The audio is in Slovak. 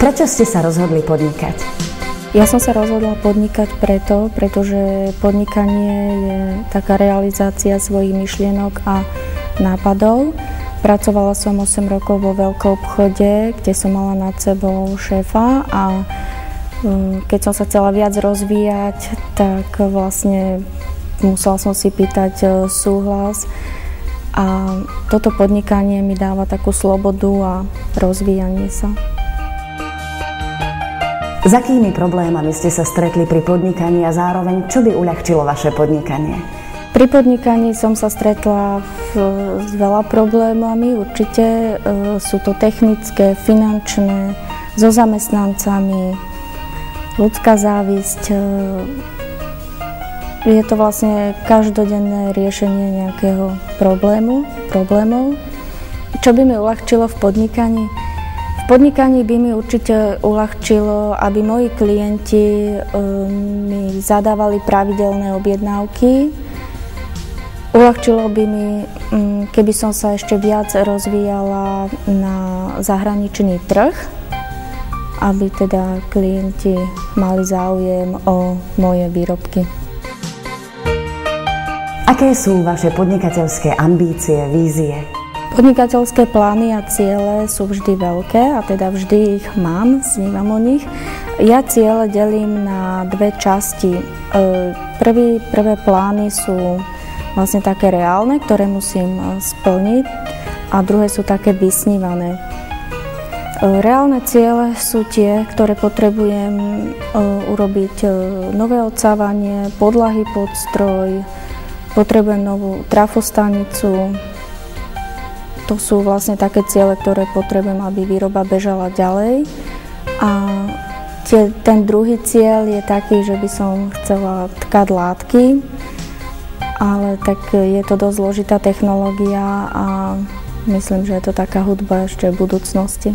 Prečo ste sa rozhodli podnikať? Ja som sa rozhodla podnikať pretože podnikanie je taká realizácia svojich myšlienok a nápadov. Pracovala som 8 rokov vo veľkom obchode, kde som mala nad sebou šéfa a keď som sa chcela viac rozvíjať, tak vlastne musela som si pýtať súhlas a toto podnikanie mi dáva takú slobodu a rozvíjanie sa. S akými problémami ste sa stretli pri podnikaní a zároveň čo by uľahčilo vaše podnikanie? Pri podnikaní som sa stretla s veľa problémami, určite sú to technické, finančné, so zamestnancami, ľudská závisť. Je to vlastne každodenné riešenie nejakého problémov. Čo by mi uľahčilo v podnikaní? V podnikaní by mi určite uľahčilo, aby moji klienti mi zadávali pravidelné objednávky. Uľahčilo by mi, keby som sa ešte viac rozvíjala na zahraničný trh, aby teda klienti mali záujem o moje výrobky. Aké sú vaše podnikateľské ambície, vízie? Podnikateľské plány a ciele sú vždy veľké a teda vždy ich mám, snívam o nich. Ja ciele delím na dve časti. Prvé plány sú vlastne také reálne, ktoré musím splniť a druhé sú také vysnívané. Reálne ciele sú tie, ktoré potrebujem urobiť nové odsávanie, podlahy pod stroj, potrebujem novú trafostanicu. To sú vlastne také ciele, ktoré potrebujem, aby výroba bežala ďalej. A ten druhý cieľ je taký, že by som chcela tkať látky, ale tak je to dosť zložitá technológia a myslím, že je to taká hudba ešte v budúcnosti.